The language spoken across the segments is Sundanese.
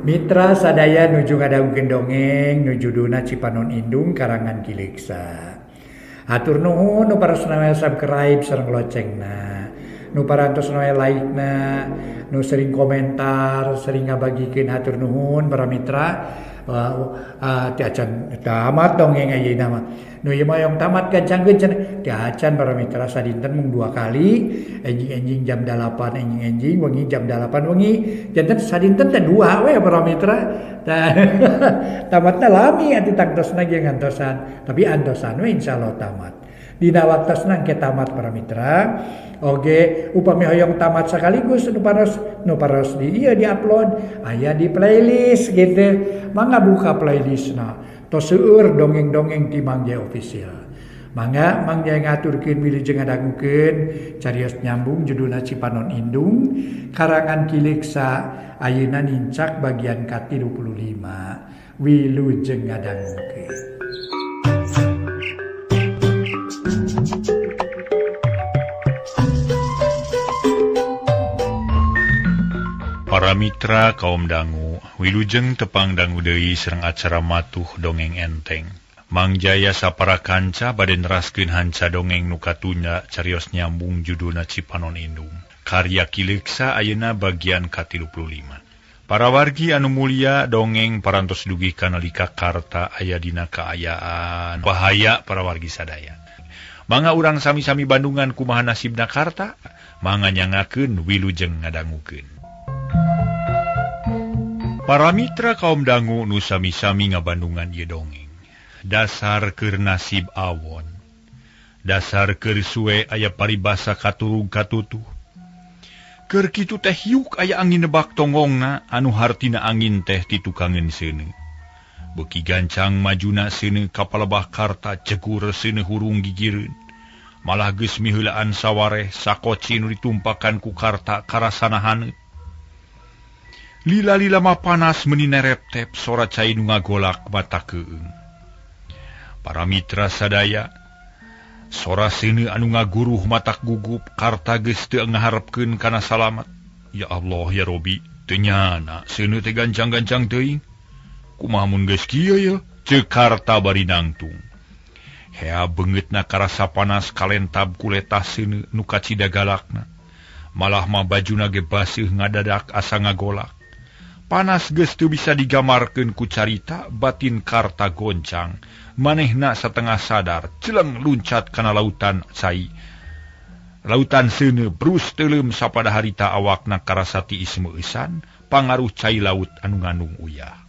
Mitra sadaya nuju ngadangkeun dongeng nujuduna Cipanon Indung karangan Kileksa. Hatur nuhun nu parasna subscribe sareng locengna. Nu parantos we like-na, nu sering komentar, sering ngabagikeun hatur nuhun para mitra. Ti acan tamat dongeng ayeuna mah. Nu ieu mah tamat gancang-gancang ti acan para mitra sadinten mung 2 kali, enjing jam 8 enjing wengi jam 8 wengi. Janten sadinten teh 2 we para mitra. Tamatna lami ati tangtosna ge ngantosan, tapi antosan we insyaallah tamat. Dina waktosna engke tamat para mitra. Oge upami hoyong tamat sekaligus nu paros di upload aya di playlist gitu. Mangga buka playlistna. Tos seueur dongeng-dongeng ti Mang Jaya official. Mangga Mang Jaya ngaturkeun wilujeng ngadangukeun carios nyambung judulna Cipanon Indung karangan Kileksa ayeuna nincak bagian ka-35. Wilujeng ngadangukeun. Para mitra kaum dangu, wilujeng tepang dangu deui sareng acara matuh dongeng enteng. Mang Jaya sapara kanca bade neraskeun hanca dongeng nu katunda carios nyambung judulna Cipanon Indung. Karya Kileksa ayeuna bagian ka-35. Para wargi anu mulia dongeng parantos dugi kanalika karta aya dina kaayaan bahaya para wargi sadaya. Mangga urang sami-sami bandungan kumaha nasibna karta, mangga nyangakeun wilujeng ngadangukeun. Para mitra kaum dangu nu sami-sami ngabandungan ieu dongeng. Dasar keur nasib awon. Dasar keur suwe aya paribasa katurung katutuh. Keur kitu teh hiuk aya angin nebak tonggongna anu hartina angin teh ti tukangeun seuneu. Beuki gancang majuna seuneu ka palebah karta cegur seuneu hurung gigireun. Malah geus miheulaan sawareh sakoci nu ditumpakan ku karta karasanahaneut. Lila-lila mah panas meuni nerep-tep sora cai nu ngagolak mata keung. Para mitra sadaya, sora seuneu anu ngaguruh matak gugup karta geus teu ngaharepkeun kana salamet. Ya Allah ya Robi, teu nyana seuneu teh gancang-gancang teuing. Kumaha mun geus kieu ye? Ceuk karta bari nangtung. Hea beungeutna karasa panas kalentab ku letah seuneu nu kacida galakna. Malah mah bajuna ge baseuh ngadadak asa ngagolak. Panas geus teu bisa digamarkeun ku carita, batin karta goncang. Manehna satengah sadar, celeng luncat kana lautan cai. Lautan seuneu brus teuleum sapada harita awakna karasa tiis meusan, pangaruh cai laut anu ngandung uyah.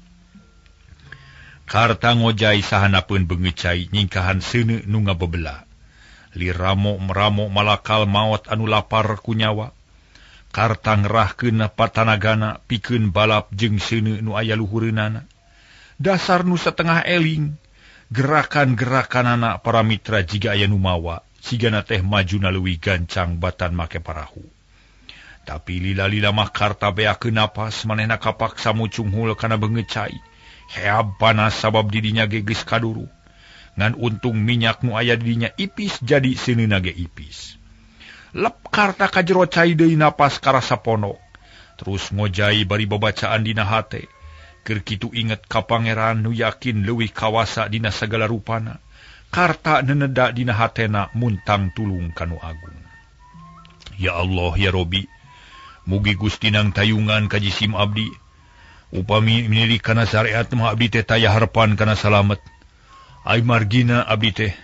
Karta ngojai sahanapeun beungeut cai nyingkahan seuneu nu ngabebela. Liramo meramo malakal maot anu lapar ku nyawa. Karta ngerahkeun patanagana pikeun balap jeung seuneu nu aya luhureunana. Dasar nu satengah eling, gerakan-gerakanana para mitra jiga aya nu mawa, sigana teh majuna leuwih gancang batan make parahu. Tapi lila-lila mah karta beakeun napas manehna kapaksa mucung hul kana beungeut cai. Hea panas sabab didinya ge geus kaduru. Ngan untung minyak nu aya didinya ipis jadi seuneuna ge ipis. Lep karta ka jero cai deui napas karasa ponok. Terus ngojai bari babacaan dina hate. Keur kitu inget ka pangeran nu yakin leuwih kawasa dina sagala rupana. Karta neneda dina hatena muntang tulung kanu agung. Ya Allah ya Robi, mugi Gusti nang tayungan ka jisim abdi. Upami minilik kana syariat mah abdi teh taya harepan kana salamet. Ai margina abdi teh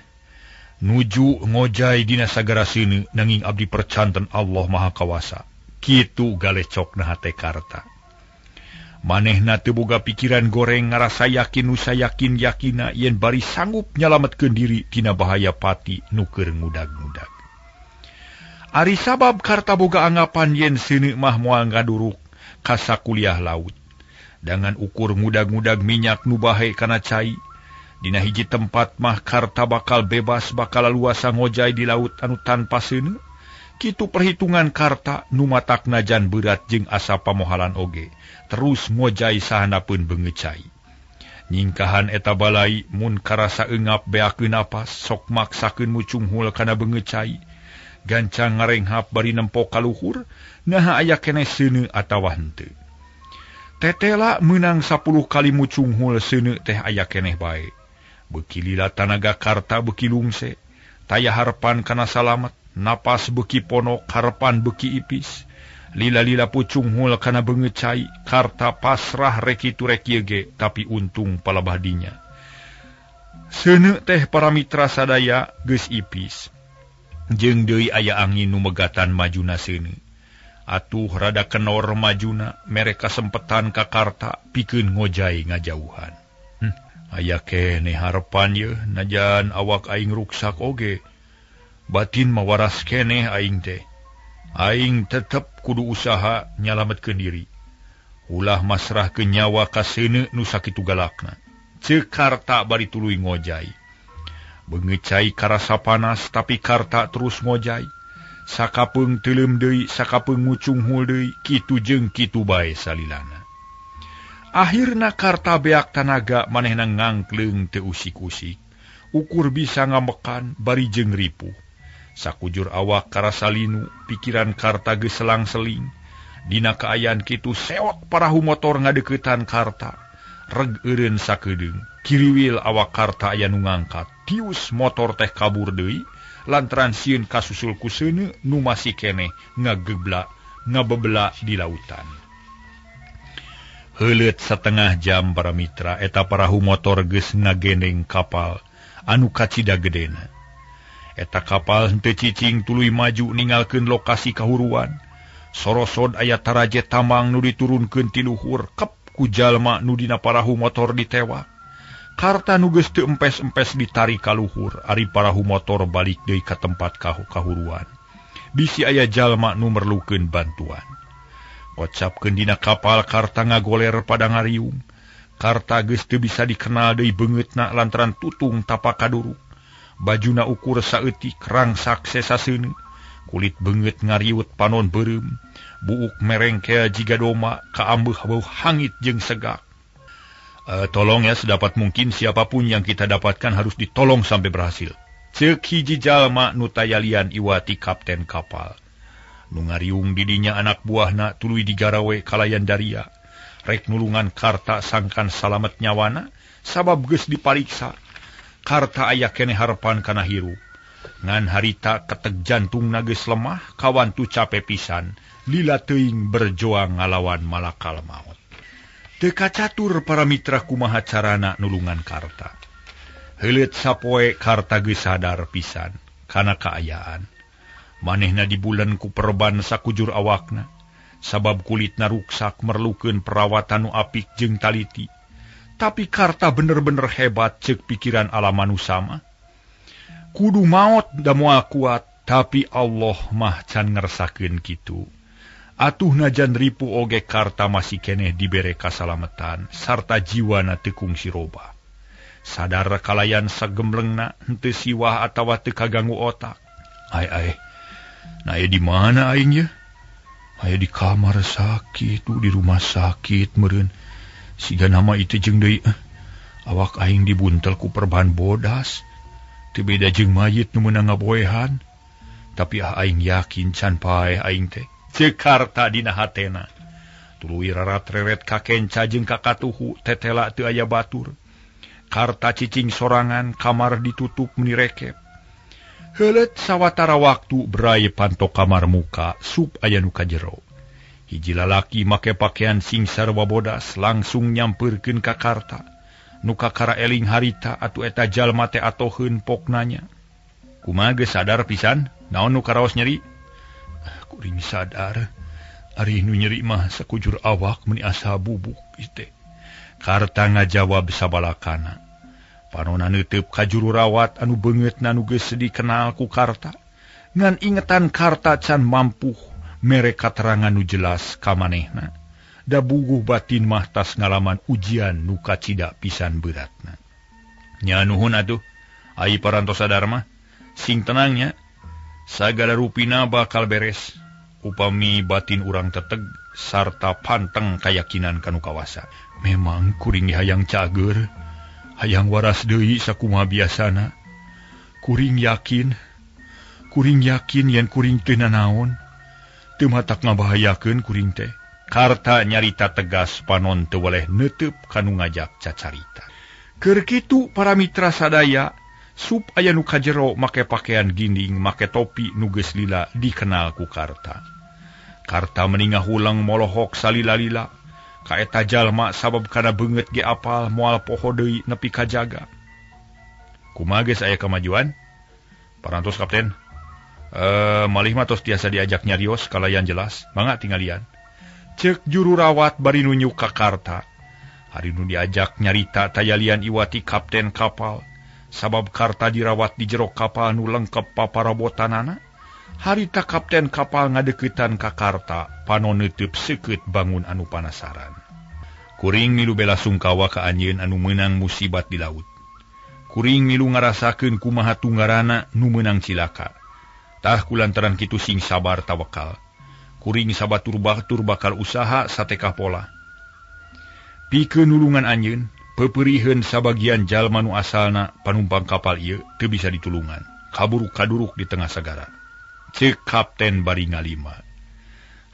nuju ngojai dina sagara seuneu nanging abdi percanten Allah Maha Kawasa. Kitu galecokna hate karta. Manehna teu boga pikiran goreng ngarasa yakin nu sayakin-yakina yen bari sanggup nyalametkeun diri tina bahaya pati nu keur ngudag-ngudag. Ari sabab karta boga anggapan yen seuneu mah moal ngaduruk ka sakuliah laut. Dengan ukur ngudag-ngudag minyak nu bahe kana cai. Dina hiji tempat mah karta bakal bebas bakal luasa ngojai di laut anu tanpa seuneu. Kitu perhitungan karta nu matakna jan berat jeung asa pamohalan oge. Terus ngojai sahanapeun beungeut cai. Nyingkahan eta balai mun karasa eungap beakeun napas sok maksakeun mucung hul kana beungeut cai. Gancang ngarenghap bari nempo ka luhur, naha aya keneh seuneu atawa henteu. Tetela menang 10 kali mucunghul seuneu teh aya keneh bae. Beuki lila tanaga karta beuki lungse, taya harepan kana salamet, napas beuki ponok, harepan beuki ipis. Lila-lila pucunghul kana beungeut cai, karta pasrah rek kitu rek ieu ge, tapi untung palebah dinya. Seuneu teh para mitra sadaya geus ipis. Jeung deui aya angin nu megatan majuna seuneu. Atuh rada kenor majuna mere kasempetan ka karta pikeun ngojay ngajauhan. Aya keneh harepan ye najan awak aing ruksak oge. Batin mawaras keneh aing teh. Aing tetep kudu usaha nyalametkeun diri. Ulah masrahkeun nyawa ka seuneu nu sakitu galakna. Ceuk karta bari tuluy ngojay. Beungeut cai karasa panas tapi karta terus ngojay. Sakapeung teuleum deui, sakapeung mucunghul deui, kitu jeung kitu bae salilana. Akhirna karta beak tanaga manehna ngangkleung teu usik-usik. Ukur bisa ngamekan bari jeung ripuh. Sakujur awak karasa linu, pikiran karta geus selang-seling. Dina kaayaan kitu sewak parahu motor ngadeuketan karta. Reg eureun sakedeung, kiriwil awak karta aya nu ngangkat. Tius motor teh kabur deui. Lantaran sieun kasusul ku seuneu nu masih keneh ngabebla di lautan. Heuleut setengah jam para mitra eta parahu motor geus ngagendeng kapal anu kacida gedena. Eta kapal henteu cicing tuluy maju ninggalkeun lokasi kahuruan. Sorosod aya taraje tambang nu diturunkeun ti luhur kep ku jalma nu dina parahu motor ditewak. Karta nu geus teu empes-empes ditarik ka luhur, ari parahu motor balik deui ka tempat kahuruan. Bisi aya jalma nu merlukeun bantuan. Kocapkeun dina kapal karta ngagoler pada ngariung. Karta geus teu bisa dikenal deui beungeutna lantaran tutung tapak kaduruk. Bajuna ukur saeutik rangsak sesaseuneu. Kulit beungeut ngariut panon beureum. Buuk merengkea jiga doma kaambeuh bau hangit jeung segak. Tolong ya sedapat mungkin siapapun yang kita dapatkan harus ditolong sampai berhasil. Ceuk hiji jalma nu tayalian iwati kapten kapal. Nu ngariung didinya anak buahna tuluy digarawe kalayan daria. Rek nulungan karta sangkan salamet nyawana sabab geus dipariksa. Karta aya keneh harepan kana hirup. Ngan harita keteg jantungna geus lemah kawan tu capek pisan. Lila teuing berjuang ngalawan malakal maut. Teu kacatur para mitra kumaha carana nulungan karta. Heuleut sapoe karta geus sadar pisan kana kaayaan. Manehna dibulen ku perban sakujur awakna. Sabab kulitna ruksak merlukeun perawatan nu apik jeung taliti. Tapi karta bener-bener hebat ceuk pikiran alam manusia mah. Kudu maot da moal kuat, tapi Allah mah can ngersakeun kitu. Atuh najan ripu oge karta masih keneh dibere kasalametan, sarta jiwana teu kungsi robah. Sadar kalayan sagemblengna henteu siwah atawa teu kaganggu otak. Nah di mana aing ye? Aya di kamar sakit, di rumah sakit meureun. Siga nama itu jeung deui. Awak aing dibuntel ku perban bodas. Teu beda jeung mayit nu meunang ngaboehan. Tapi aing yakin can paeh aing teh. Ceuk karta dina hatena. Tuluy rarat-reret ka kenca jeung ka katuhu tetela teu aya batur. Karta cicing sorangan, kamar ditutup meni rekep. Heuleut sawatara waktu berai pantok kamar muka, sup aya nu ka jero. Hiji lalaki make pakaian sing sarua bodas langsung nyampeurkeun ka karta. Nu kakara eling harita atuh eta jalma teh atoheun pok nanya. Kumaha geus sadar pisan? Naon nu karaos nyeri? Kuring sadar, ari nu nyeri mah sakujur awak meni asa bubuk teh. Karta ngajawab sabalakana. Panonna neuteub ka juru rawat anu beungeutna nu geus dikenal ku karta. Ngan ingetan karta can mampuh mere katerangan nu jelas ka manehna. Da buguh batin mah tas ngalaman ujian nu kacida pisan beratna. Nya nuhun atuh, ai parantos sadar mah. Sing tenangnya. Sagala rupina bakal beres, upami batin urang teteg, sarta panteng kayakinan kanu kawasa. Memang kuring hayang cager, hayang waras deui sakumaha biasana. Kuring yakin yen kuring teu nanaon, teu matak ngabahayakeun kuring teh. Karta nyarita tegas panon teu waleh neuteup kanu ngajak cacarita. Keur kitu para mitra sadaya, sup aya nu kajero make pakaian ginding, make topi nu geus lila dikenal ku Karta. Karta meningah ulang molohok salila-lila, ka eta jalma sabab kana beungeut ge apal moal poho deui nepi ka jaga. Kumaha geus aya kamajuan? Parantos kapten. Malih mah tos tiasa diajak nyarios kalayan jelas, mangga tinggalian. Ceuk juru rawat bari nunjuk ka Karta. Hari nu diajak nyarita tayalian iwati kapten kapal, sabab Karta dirawat di jero kapal nu lengkep paparabotanana. Harita kapten kapal ngadeuketan ka Karta, panon neuteub seukeut bangun anu panasaran. Kuring milu bela sungkawa ka anjeun anu meunang musibat di laut. Kuring milu ngarasakeun kumaha tunggarana nu meunang cilaka. Tah kulantaran kitu sing sabar tawakal. Kuring sabatur bakal usaha satekah pola. Pikeun nulungan anjeun, pepeuriheun sabagian jalma nu asalna panumpang kapal ieu teu bisa ditulungan. Kaburu kaduruk di tengah sagara. Ceuk kapten bari ngalima.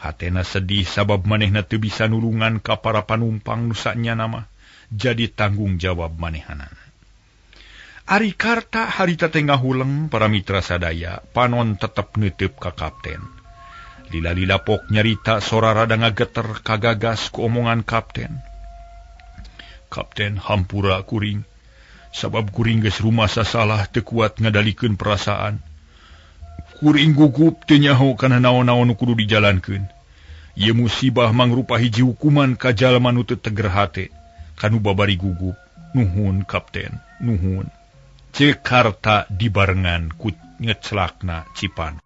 Hatena sedih sabab manehna teu bisa nulungan ka para panumpang nu sanyana mah jadi tanggung jawab manehanana. Ari Karta harita tengah huleng para mitra sadaya panon tetep neuteup ka kapten. Lila-lila pok nyarita sora rada ngageter kagagas ku omongan kapten. Kapten hampura kuring, sabab kuring geus rumasa salah teu kuat ngadalikeun perasaan. Kuring gugup teu nyaho kana naon-naon nu kudu dijalankeun. Ieu musibah mangrupa hiji hukuman ka jalma nu teu teger hate, kanu babari gugup. Nuhun kapten, nuhun. Ceuk Karta dibarengan ku ngeclakna cipan.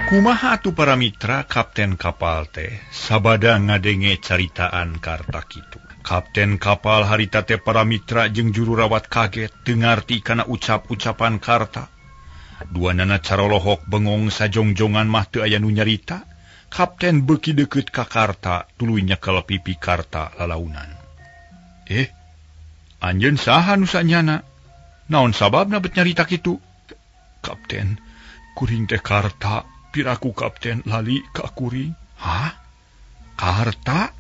Kumaha atuh para mitra kapten kapal teh sabada ngadenge caritaan Karta kitu. Kapten kapal harita teh para mitra jeung juru rawat kaget teu ngarti kana ucap-ucapan Karta. Duanana carolohok bengong sajongjongan mah teu aya nu nyarita. Kapten beuki deukeut ka Karta tuluy nyekel pipi Karta lalaunan. Anjeun saha nu sanyana? Naon sababna bet nyarita kitu? Kapten, kuring teh Karta, piraku kapten lali ka kuring. Hah? Karta?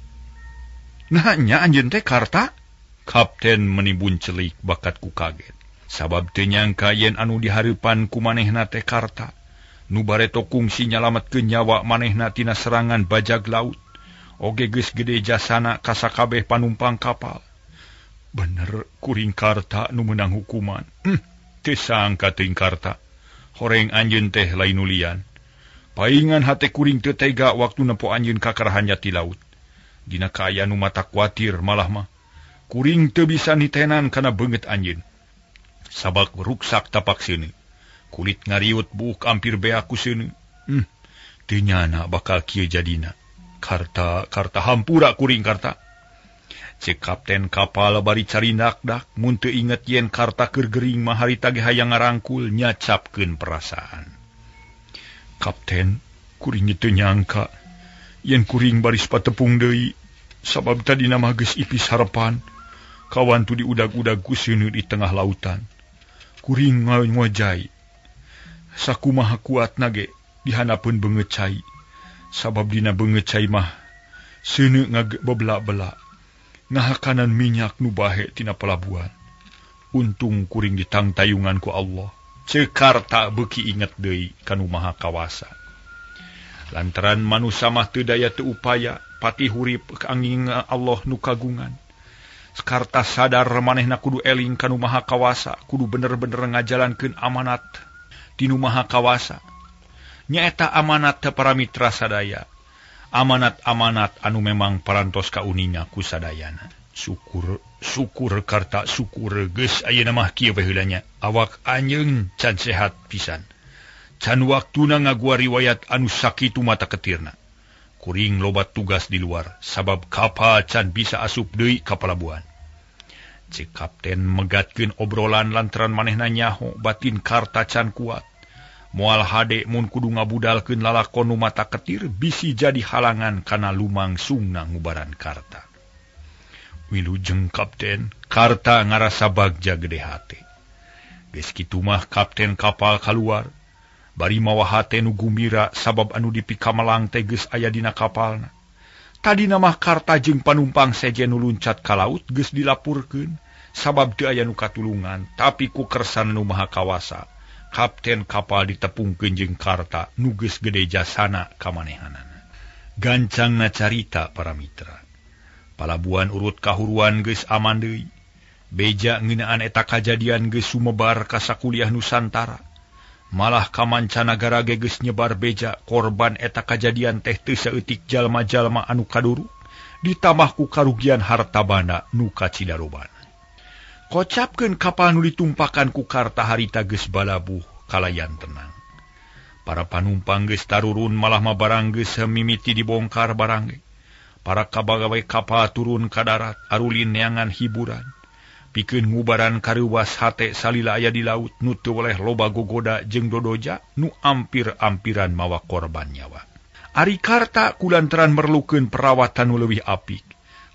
Nanya anjeun teh Karta? Kapten menibun celik bakat ku kaget. Sabab teu nyangka yen anu dihareupan ku manehna teh Karta. Nu bareto kungsi nyalametkeun nyawa manehna tina serangan bajag laut. Oge geus gede jasana ka sakabeh panumpang kapal. Bener kuring Karta nu meunang hukuman. Teu sangka teuing Karta. Horeng anjeun teh lain nulian. Paingan hate kuring teu tega waktu nempo anjeun ka karahannya ti laut. Dina kaaya nu mata kuatir malah mah. Kuring teu bisa nitenan kana beungeut anjeun. Sabab ruksak tapak seuneu. Kulit ngariut buuk ampir beak ku seuneu. Teu nyana bakal kieu jadina. Karta hampura kuring Karta. Cek kapten kapal bari carindak-dak mun teu inget yen Karta keur gering mah harita ge hayang ngarangkul nyacapkeun perasaan. Kapten, kuring teu nyangka yen kuring baris patepung deui sabab tadina mah geus ipis harepan kawan tu diudag-udag ku seuneu di tengah lautan. Kuring ngojai sakumaha kuatna ge dihanapeun beungeut cai sabab dina beungeut cai mah seuneu ngabebela-bela. Ngahakanan minyak nu bahe tina pelabuhan. Untung kuring ditangtayungan ku Allah. Ceuk Karta beuki inget deui kanu maha kawasa. Lantaran manusia mah teu daya teu upaya pati hurip angin Allah nu kagungan. Karta sadar manehna kudu eling kanu maha kawasa, kudu bener-bener ngajalankeun amanat tinu maha kawasa. Nyaeta amanat teh para mitra sadaya. Amanat-amanat anu memang parantos kauninga ku sadayana. Syukur Karta, syukur geus ayeuna mah kieu we heulanya. Awak anjeun can sehat pisan. Can waktuna ngagua riwayat anu sakitu mata ketirna. Kuring lobat tugas di luar sabab kapal can bisa asup deui ka pelabuhan. Cek kapten megatkeun obrolan lantaran manehna nyaho batin Karta can kuat. Moal hade mun kudu ngabudalkeun lalakon nu mata ketir bisi jadi halangan kana lumangsungna ngubaran Karta. Wilujeng kapten, Karta ngarasa bagja gede hate. Geus kitu mah kapten kapal kaluar, Bari mawa hate nu gumira sabab anu dipikamalang teh geus aya dina kapalna. Tadina mah Karta jeung panumpang sejen nu luncat ka laut geus dilapurkeun sabab teu aya nu katulungan, tapi ku kersan nu maha kawasa kapten kapal ditepungkeun jeung Karta nu geus gede jasana kamanehanana. Gancangna carita para mitra. Palabuhan urut kahuruan geus aman deui. Beja ngeunaan eta kajadian geus sumebar ka sakuliah Nusantara. Malah ka mancanagara ge geus nyebar beja korban eta kajadian teh teu saeutik jalma-jalma anu kaduru, ditambah ku karugian harta banda nu kacidarobana. Kocapkeun kapal nu ditumpakan ku Karta harita geus balabuh kalayan tenang. Para panumpang geus tarurun malah mabarang geus mimiti dibongkar barang. Para kabagawe kapal turun ka darat arulin neangan hiburan. Pikeun ngubaran kareuwas hate salila aya di laut nu teu oleh loba gogoda jeung dodoja nu ampir-ampiran mawa korban nyawa. Ari Karta kulantaran merlukeun perawatan nu leuwih apik.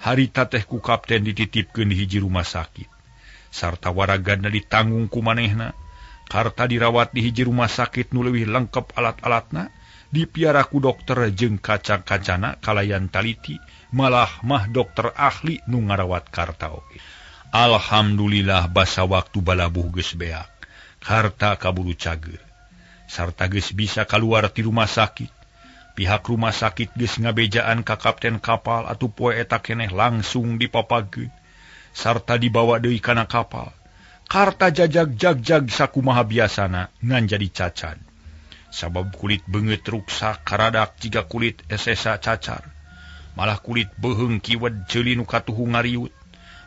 Harita teh ku kapten dititipkeun di hiji rumah sakit. Sarta waragana ditanggung ku manehna. Karta dirawat di hiji rumah sakit nu leuwih lengkep alat-alatna, dipiara ku dokter jeung kacang-kacana kalayan taliti, malah mah dokter ahli nu ngarawat Karta oge. Alhamdulillah basa waktu balabuh geus beak. Karta kaburu cager. Sarta geus bisa kaluar ti rumah sakit. Pihak rumah sakit geus ngabejaan ka kapten kapal atuh poe eta keneh langsung dipapagkeun. Sarta dibawa deui kana kapal. Karta jajag-jagjag sakumaha biasana ngan jadi cacan. Sabab kulit beungeut ruksak karadak jiga kulit esesa cacar. Malah kulit beheung kiwed ceuli nu katuhu ngariut.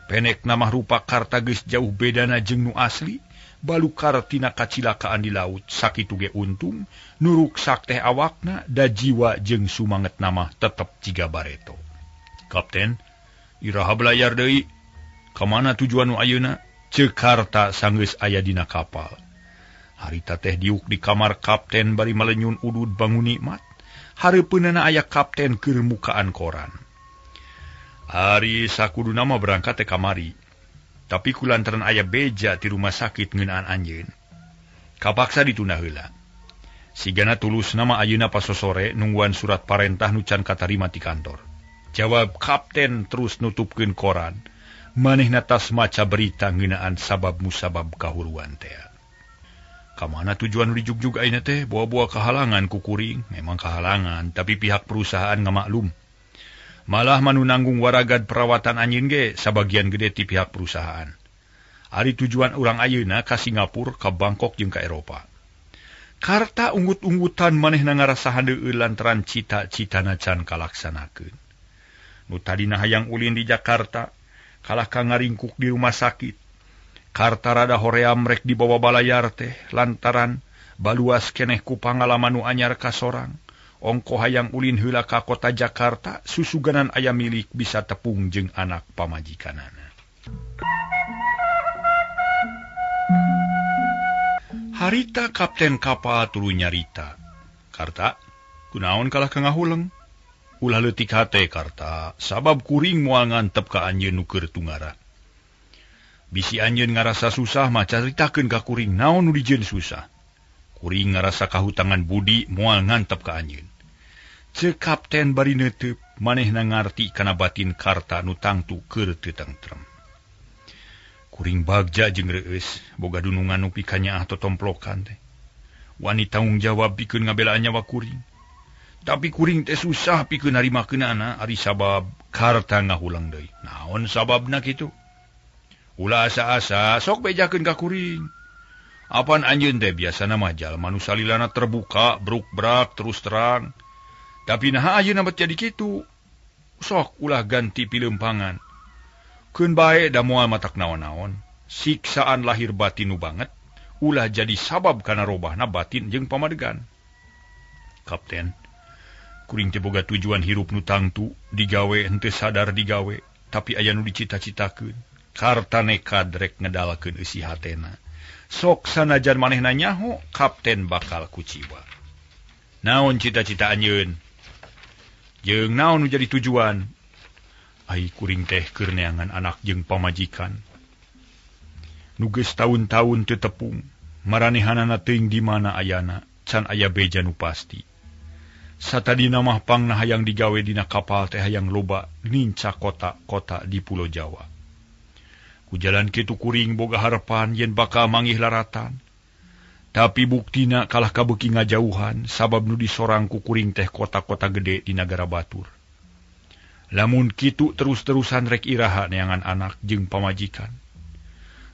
Penek namah rupa Karta geus jauh bedana jeung nu asli. Balukar tina kacilakaan di laut sakitu ge untung nu ruksak teh awakna da jiwa jeung sumanget namah tetep jiga bareto. Kapten, iraha belayar deui. Ka mana tujuan nu ayeuna? Ceuk Karta sanggeus aya dina kapal. Harita teh diuk di kamar kapten bari malenyun udud bangun nikmat. Hareupeunana aya kapten keur mukaan koran. Ari sakuduna mah berangkat teh kamari. Tapi kulantaran aya beja ti rumah sakit ngeunaan anjeun, kapaksa ditunda heula. Sigana tulusna mah ayeuna pasosore nungguan surat parentah nu can katarima ti kantor. Jawab kapten terus nutupkeun koran. Manehna tas maca berita ngeunaan sabab musabab kahuruan teh. Kamana tujuan dijugjug ayeuna teh? Boa-boa kahalangan ku kuring, memang kahalangan, tapi pihak perusahaan ngamaklum. Malah manu nanggung waragad perawatan anjeun ge sabagian gede ti pihak perusahaan. Ari tujuan urang ayeuna ka Singapura, ka Bangkok jeung ka Eropa. Karta unggut-unggutan manehna ngarasahan deui lantaran cita-citana can kalaksanakeun. Nu tadina hayang ulin di Jakarta, kalah ka ngaringkuk di rumah sakit. Karta rada hoream rek dibawa balayar teh lantaran baluas keneh ku pangalaman nu anyar ka sorang. Ongko hayang ulin heula ka kota Jakarta, susuganan aya milik bisa tepung jeung anak pamajikanana. Harita kapten kapal tuluy nyarita. Karta, kunaon kalah ka ngahuleng? Ulah leutik hate Karta, sabab kuring moal ngantep ka anjeun nu keur tungara. Bisi anjeun ngarasa susah mah caritakeun ka kuring naon nu dijieun susah. Kuring ngarasa kahutangan budi moal ngantep ka anjeun. Ceuk kapten bari neuteub, manehna ngarti kana batin Karta nu tangtu keur teu tentrem. Kuring bagja jeung reueus, boga dunungan nu pikanyaah totomplokan teh. Wani tanggung jawab pikeun ngabelaan nyawa kuring. Tapi kuring teh susah pikeun narimakeunana ari sabab Karta ngahulang deui. Naon sababna kitu? Ulah asa-asa sok bejakeun ka kuring. Apaan anjeun teh biasana mah jalma nu salilana terbuka, bruk-brak terus terang. Tapi naha ayeuna bet jadi kitu. Sok ulah ganti pileumpangan. Keun bae da moal matak naon-naon. Siksaan lahir batin nu banget ulah jadi sabab kana robahna batin jeung pamadegan. Kapten, kuring teh boga tujuan hirup nu tangtu, digawe henteu sadar digawe, tapi aya nu dicita-citakeun. Karta nekad rek ngedalakeun eusi hatena. Sok sanajan manehna nyaho, kapten bakal kuciwa. Naon cita-cita anjeun? Jeung naon nu jadi tujuan? Ai kuring teh keur neangan anak jeung pamajikan. Nu geus taun-taun teu tepung, maranehanana teuing di mana ayana, can aya beja nu pasti. Satadina mah pangna hayang digawe dina kapal teh hayang loba ninca kota-kota di Pulau Jawa. Ku jalan kitu kuring boga harapan yen bakal manggih laratan. Tapi buktina kalah kabeuki ngajauhan sabab nu disorang ku kuring teh kota-kota gede di negara batur. Lamun kitu terus-terusan rek iraha neangan anak jeung pamajikan.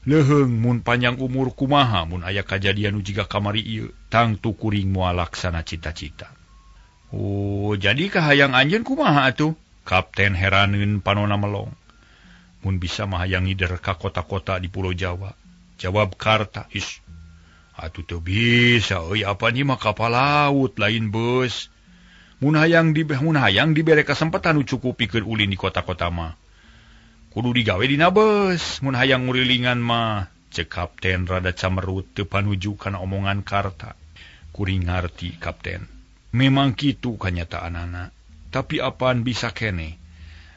Leheung mun panjang umur kumaha mun aya kajadian nu jiga kamari ieu tang tu kuring moal laksana cita-cita. Oh, jadi kahayang anjeun kumaha atuh? Kapten heraneun panona melong. Mun bisa mah hayang ngider ka kota-kota di Pulau Jawa. Jawab Karta, atuh teu bisa euy apa ni mah kapal laut lain bus. Mun hayang dibere kesempatan nu cukup pikeun ulin di kota-kota mah. Kudu digawe dina bus, mun hayang ngurilingan mah. Cek kapten rada camerut teu panuju kana omongan Karta. Kuring ngarti kapten. Memang kitu kanyataanana, tapi apaan bisa kene?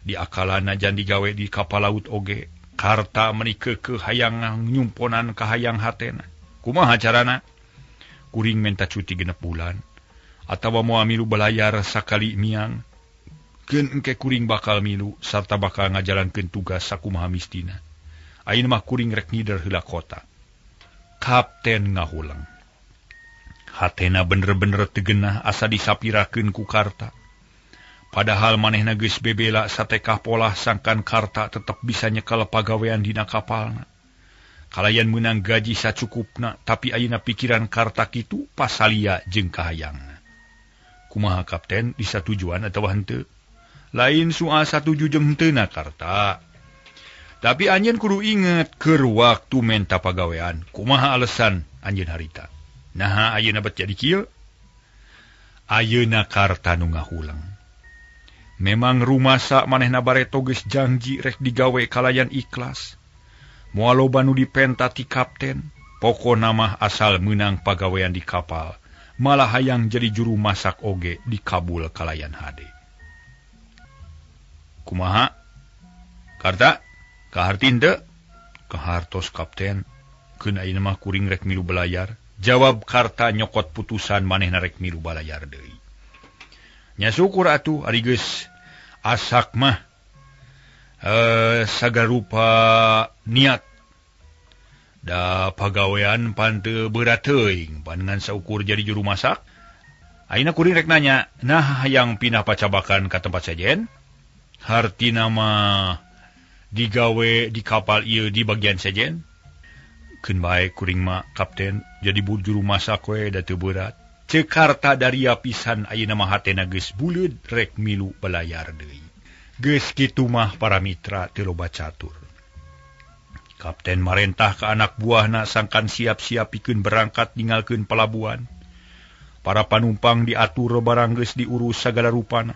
Di akalana jan digawe di kapal laut oge, Karta menikeukeun hayang nyumponan ka hayang hatena. Kumaha carana? Kuring minta cuti 6 bulan. Atawa moal milu belayar sakali miang, keun engke kuring bakal milu, sarta bakal ngajalankeun tugas sakumaha mistina. Ayeuna mah kuring rek ngider heula kota. Kapten ngahulang. Hatena bener-bener tegenah asa disapirakeun ku Karta. Padahal manehna geus bebela satekah polah sangkan Karta tetep bisa nyekel pagawean dina kapalna. Kalayan menang gaji sacukupna, tapi ayeuna pikiran Karta kitu pasalia jeung kahayangna. Kumaha kapten disatujuan atawa henteu? Lain soal satuju jeung henteuna Karta. Tapi anjeun kudu inget keur waktu menta pagawean. Kumaha alesan anjeun harita? Nah ayeuna bet jadi kieu? Ayeuna Karta nu ngahulang. Memang rumasa manehna bareto geus janji rek digawe kalayan ikhlas. Moal loba nu dipenta ti kapten, pokona mah asal meunang pagawean di kapal. Malah hayang jadi juru masak oge di kabul kalayan hade. Kumaha? Karta? Kahartin teu? Kahartos kapten. Keun ayeuna mah kuring rek milu belayar. Jawab Karta nyokot putusan manehna rek milu balayar deui. Nya syukur atuh ari geus asak mah sagarupa niat. Da pagawean pan teu berat teuing panengan saukur jadi juru masak. Ayeuna kuring rek nanya, nah hayang pindah pacabakan ka tempat sajen? Hartina mah digawe di kapal ieu di bagian sajen? Keun bae kuring mah kapten jadi juru masak we da teu berat. Ceuk Karta daria pisan ayeuna mah hatena geus buleud rek milu belayar deui. Geus kitu mah para mitra teu loba catur. Kapten marentah ke anak buahna sangkan siap-siap pikeun berangkat ninggalkeun pelabuhan. Para panumpang diatur barang geus diurus sagala rupana.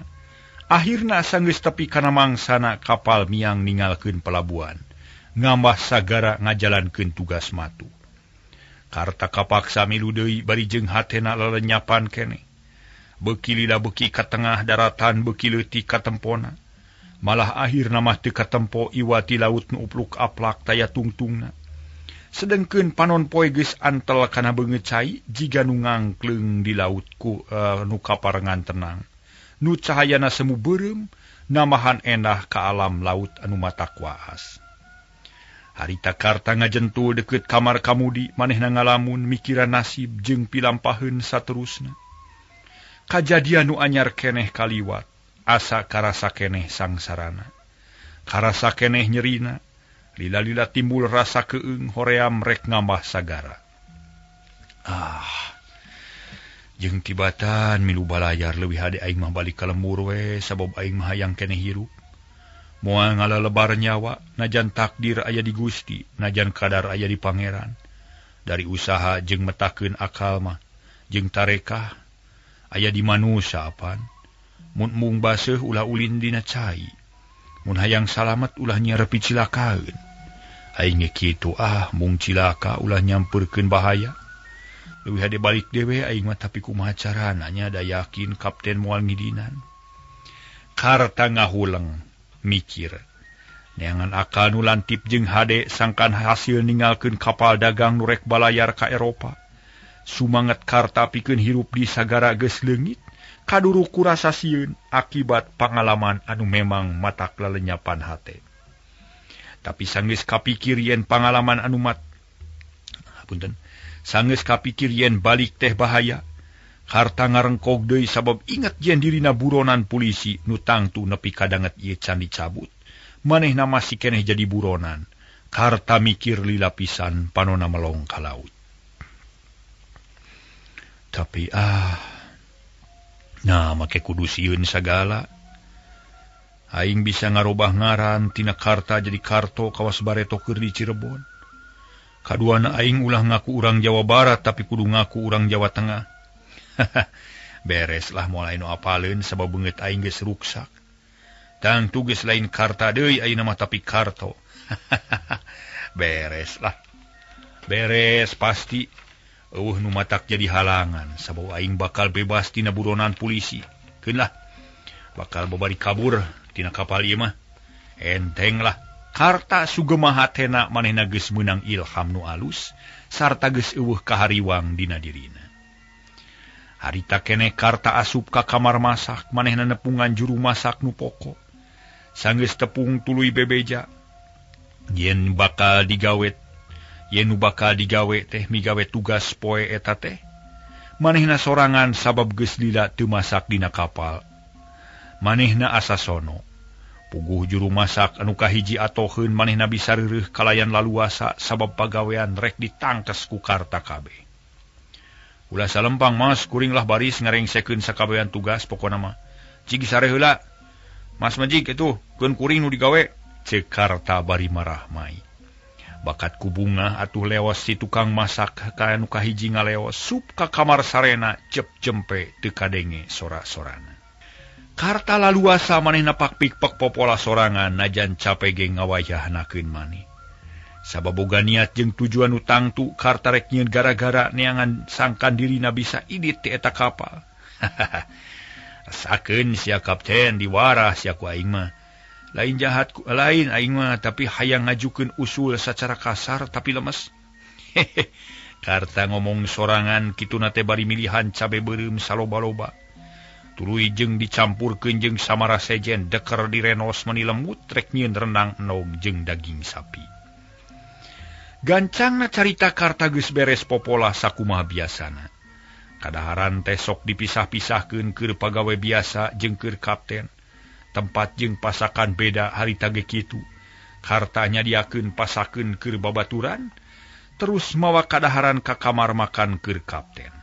Akhirna sanggeus tepi kana mangsana kapal miang ninggalkeun pelabuhan. Ngambah sagara ngajalankeun tugas matu. Karta kapaksa milu deui bari jeung hatena lelenyapan kene. Beuki lila beuki ka tengah daratan beuki leutik ka tempona. Malah akhirna mah teu katempo iwati laut nu upluk aplak taya tungtungna. Sedengkeun panon poe geus antel kana beungeut cai jiga nu ngangkleung di laut ku nu kaparengan tenang. Nu cahayana semu beureum namahan endah ka alam laut anu matak waas. Harita Karta ngajentul deukeut kamar kamudi manehna ngalamun mikiran nasib jeung pilampaheun saterusna. Kajadian nu anyar keneh kaliwat. Asa karasa keneh sangsarana. Karasa keneh nyerina. Lila-lila timbul rasa keung hoream rek ngambah sagara. Jeung tibatan milu balayar leuwih hade aing mah balik ka lembur we sabab aing mah hayang keneh hirup. Moal ngalalebar nyawa najan takdir aya di Gusti, najan kadar aya di Pangeran. Dari usaha jeung metakeun akal mah jeung tarekah aya di manusia apan. Mun mung baseuh ulah ulin dina cai. Mun hayang salamet ulah nyarepi cilakaeun. Aing ge kitu mung cilaka ulah nyampeurkeun bahaya. Leuwih hade balik dewe aing mah tapi kumaha carana nya da yakin kapten moal ngidinan. Karta ngahuleng mikir. Neangan akal nu lantip jeung hade sangkan hasil ninggalkeun kapal dagang nu rek balayar ka Eropa. Sumanget karta pikeun hirup di sagara geus leungit, kaduru kurasa sieun akibat pangalaman anu memang matak lalenyapan hate. Tapi sanggeus kapikir yen pangalaman anu sanggeus kapikir yen balik teh bahaya, karta ngarengkog deui sabab inget yen dirina buronan polisi nu tangtu nepi kadanget ieu can dicabut. Manehna masih keneh jadi buronan. Karta mikir lila pisan panonna melong ka laut. Tapi make kudu sieun sagala. Aing bisa ngarobah ngaran tina karta jadi karto kawas bareto keur di Cirebon. Kaduana aing ulah ngaku urang Jawa Barat tapi kudu ngaku urang Jawa Tengah. Beres lah mulai nu apaleun sabab beungeut aing geus ruksak. Tangtu geus lain karta deui ayeuna mah tapi karto. Beres lah. Beres pasti. Nu matak jadi halangan sabab aing bakal bebas tina buronan polisi. Keun lah. Bakal babari kabur tina kapal ieu mah. Enteng lah. Karta sugema hatena manehna geus meunang ilham nu alus sarta geus eueuh kahariwang dina dirina. Harita keneh karta asup ka kamar masak manehna nepungan juru masak nu pokok. Sanggeus tepung tuluy bebeja. Yen nu bakal digawe teh migawe tugas poe eta teh. Manehna sorangan sabab geus lila teu masak dina kapal. Manehna asa sono. Puguh juru masak anu kahiji atoheun manehna bisa reureuh kalayan laluasa sabab pagawean rek ditangkes ku karta kabeh. Ulah salempang mas kuring lah baris ngarengsekeun sakabehan tugas pokona mah. Cigi sare heula. Mas Majik itu keun kuring nu digawe. Ceuk karta bari marah mai. Bakat ku bunga atuh leos si tukang masak ka anu kahiji ngaleos sup ka kamar sarena cep jempe teu kadenge sora-sorana. Karta laluasa manehna pakpik-pak popola sorangan najan capek ge ngawayahnakeun maneh. Sabab boga niat jeung tujuan utang tu karta rek nyieun gara-gara neangan sangkan dirina bisa idit ti eta kapal. Rasakeun sia kapten diwarah sia ku aing mah. Lain jahat ku lain aing mah tapi hayang ngajukeun usul sacara kasar tapi lemes. Karta ngomong sorangan kituna teh bari milihan cabe beureum saloba-loba. Tuluy jeung dicampurkeun jeung samara sejen deker direnos meni lemut rek nyieun rendang enog jeung daging sapi. Gancangna carita karta geus beres popola sakumaha biasana. Kadaharan teh sok dipisah-pisahkeun keur pagawe biasa jeung keur kapten. Tempat jeung pasakan beda harita ge kitu. Karta nyadiakeun pasakeun keur babaturan, terus mawa kadaharan ka kamar makan keur kapten.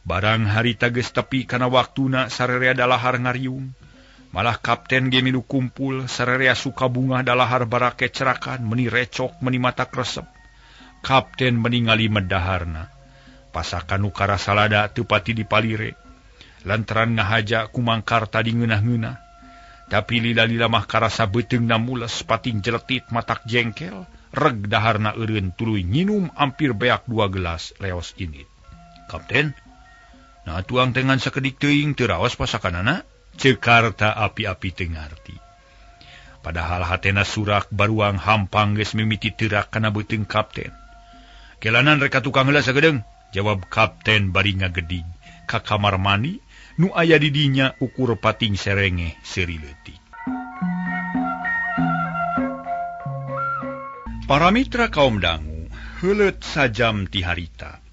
Barang harita geus tepi kana waktuna sarerea dalahar ngariung. Malah kapten ge milu kumpul sarerea suka bunga dalahar barake cerakan meni recok meni mata kresep. Kapten meningali medaharna. Pasakan nu karasalada teu pati dipalire. Lantaran ngahaja ku Mang Karta di ngeunah-ngeunah. Tapi lila-lila mah karasa beuteungna mules pating jeletit matak jengkel. Reg daharna eureun tuluy nginum ampir beak 2 gelas leos init. Kapten, nah tuang tengan sakedik teuing teu raos pasakanana. Ceuk Karta api-api teu ngarti. Padahal hatena surak baruang hampang geus mimiti teurak kana beuteung kapten. Kelanan rek tukang heula sagedeung, jawab kapten bari ngageding ka kamar mandi nu aya di dinya ukur pating serenge seuri leutik. Para mitra kaum dangu, heuleut sajam ti harita.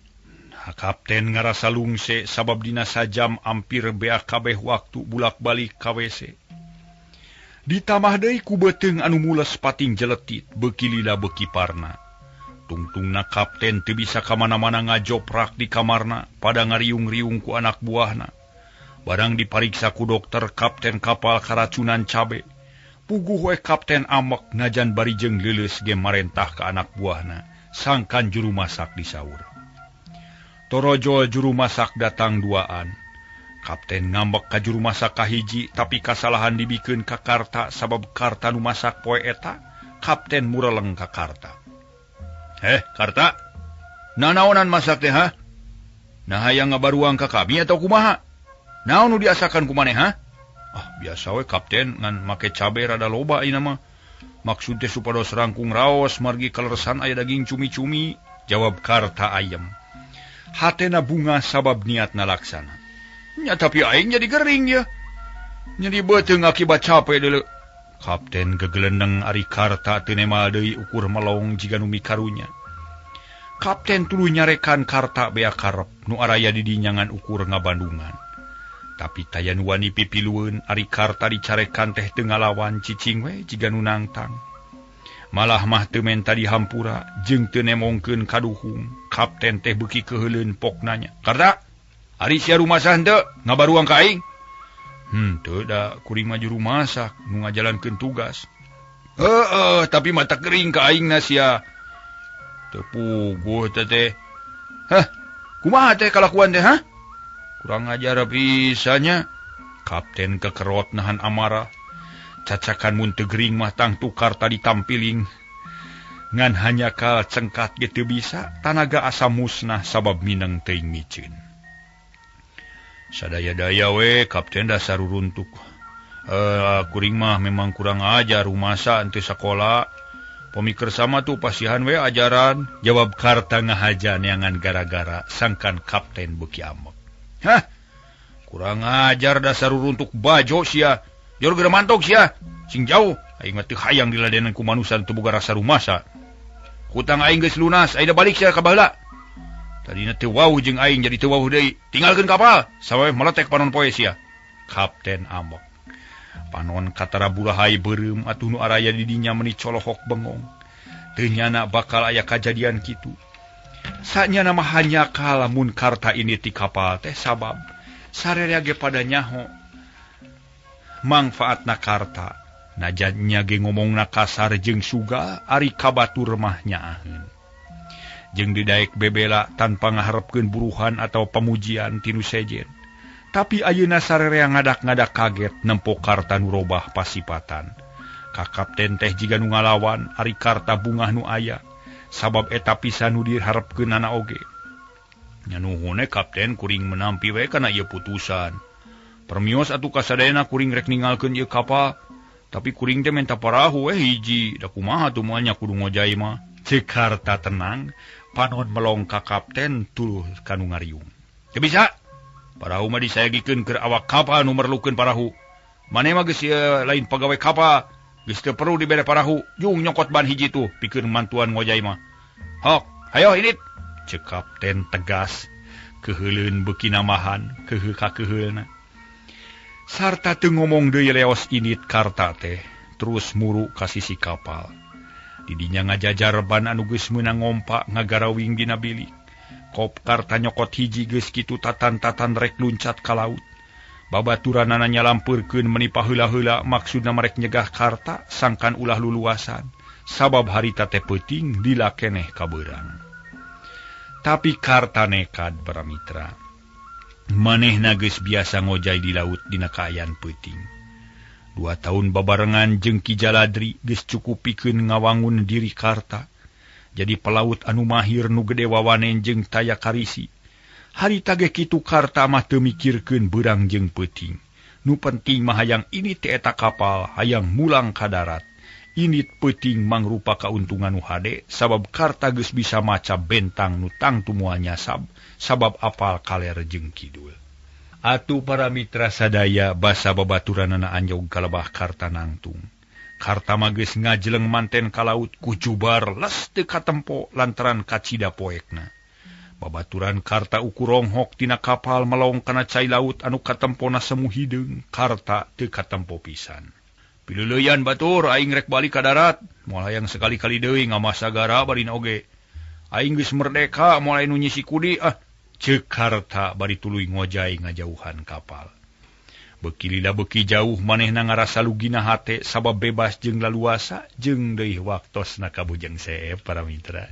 Kapten ngarasa lungse sabab dina sajam ampir beak kabeh waktu bulak-balik ka WC. Ditamah deui ku beuteung anu mules pating jeletit beuki lila beuki parna. Tungtungna kapten teu bisa kamana-mana ngajoprak di kamarna pada ngariung-riung ku anak buahna. Barang dipariksa ku dokter kapten kapal karacunan cabe. Puguh we kapten amek najan bari jeung leuleus ge marentah ka anak buahna. Sangkan juru masak disaur. Torojo juru masak datang duaan. Kapten ngambek ka juru masak kahiji tapi kasalahan dibikeun ka Karta sabab Karta nu masak poe eta. Kapten mureleng ka Karta. Karta, nanaonan masak teh ha? Nah hayang ngabaruang ka kami atau kumaha? Naon nu diasakan ku maneh ha? Biasa we kapten ngan make cabe rada loba ieu mah. Maksud teh supados rangkung raos margi kaleresan aya daging cumi-cumi, jawab Karta ayem. Hatena bunga sabab niat nalaksana. Nya tapi aing jadi gering ya. Jadi beteung akibat capek deuleu. Kapten gegelendeng ari karta teu nemal deui ukur melong jiga nu mikarunya. Kapten tuluy nyarekan karta bea karep nu araya di dinyangan ukur ngabandungan. Tapi tayan wani pipilueun ari karta dicarekan teh teu ngalawan cicing we jiga nu nangtang. Malah mah teu menta dihampura jeung teu nemongkeun kaduhung. Kapten teh beuki keheuleun pok nanya, "Karta, ari sia rumasah henteu ngabaruang ka aing?" Teu da kuring mah juru masak nu ngajalankeun tugas. Tapi mata kering ka aing na sia. Teu puguh teh. Hah, kumaha teh kalakuan teh, hah? Kurang ajar pisanya. Kapten kekerot nahan amarah. Cacakan mun teu gering mah tangtu karta ditampiling. Ngan hanya kal cengkat ge teu bisa, tanaga asa musnah sabab mineng teuing miceun. Sadaya-daya we kapten dasar runtuk. Kuring mah memang kurang ajar rumasa henteu sakola. Pemikir sama tuh pasihan we ajaran. Jawab karta ngahaja neangan gara-gara sangkan kapten beuki amek. Hah, kurang ajar dasar runtuk bajo sia. Jor gede mantok sia, sing jauh, aing mah teu hayang diladenan ku manusia teu boga rasa rumasa. Hutang aing geus lunas, aing balik sia ka baheula. Tadina teu wau jeung aing jadi teu wau deui. Tinggalkeun kapal, sawe meletek panon poe sia. Kapten amok. Panon katara burahay beureum atuh nu araya di dinya meuni colohok bengong. Teu nyana bakal aya kajadian kitu. Sanyana mah hanya kalamun karta ini ti kapal teh sabab sarerea ge pada nyaho. Mangfaatna karta najannya ge ngomongna kasar jeung suga ari kabatur mah nyaaheun jeung didaek bebela tanpa ngaharepkeun buruhan atau pemujian tinu sejen. Tapi ayeuna sarerea ngadak-ngadak kaget nempo karta nu robah pasipatan. Ka kapten teh jiga nu ngalawan ari karta bungah nu aya sabab eta pisan nu diharepkeunana oge. Nya nuhun kapten kuring menampi we kana ieu putusan. Permios atuh kasadayana kuring rek ninggalkeun ieu kapal, tapi kuring teh menta parahu we hiji, da kumaha tuh moal nya kudu ngojay mah. Ceuk karta tenang, panon melong ka kapten tuluy kanu ngariung. Teu bisa. Parahu mah disayagikeun keur awak kapal nu merlukeun parahu. Mane mah geus lain pagawe kapal, geus teu perlu dibere parahu, jung nyokot ban hiji tuh pikeun mantuan ngojay mah. Hok, hayo idit. Ceuk kapten tegas, keheuleun beuki namahan, keuheu ka keuheulna. Sarta teu ngomong deui leos init karta teh, terus muru ka sisi kapal. Di dinya ngajajar ban anu geus meunang ngompa ngagarawing dina bilik. Kop karta nyokot hiji geus kitu tatan-tatan rek luncat ka laut. Babaturanana nyalampurkeun meuni paheula-heula maksudna marek nyegah karta sangkan ulah luluasan. Sabab harita teh peuting lila keneh kabeurang. Tapi karta nekad para mitra. Manehna geus biasa ngojay di laut dina kaayaan peuting. 2 tahun babarengan jeung Ki Jaladri geus cukup pikeun ngawangun diri karta. Jadi pelaut anu mahir nu gede wawanen jeung taya karisi. Harita ge kitu karta mah teu mikirkeun beurang jeung peuting. Nu penting mah hayang ini teh eta kapal hayang mulang ka darat. Init peuting mangrupa kauntungan nu hade sabab karta geus bisa maca bentang nu tangtu moal nyasab sabab apal kaler jeung kidul. Atuh para mitra sadaya basa babaturanana anjog kalebah karta nangtung. Karta mah geus ngajleng manten ka laut ku jubar les teu katempo lantaran kacida poekna. Babaturan karta ukuronghok tina kapal melong kana cai laut anu katempona semu hideung, karta teu katempo pisan. Pileuleyan batur aing rek balik ka darat, moal hayang sekali-kali deui ngamasagara bari oge. Aing geus merdeka moal anu nyisi kudi ceuk karta bari tuluy ngojay ngajauhan kapal. Beuki lila beuki jauh manehna ngarasa lugina hate sabab bebas jeung laluasa jeung deui waktosna kabujeng seep para mitra.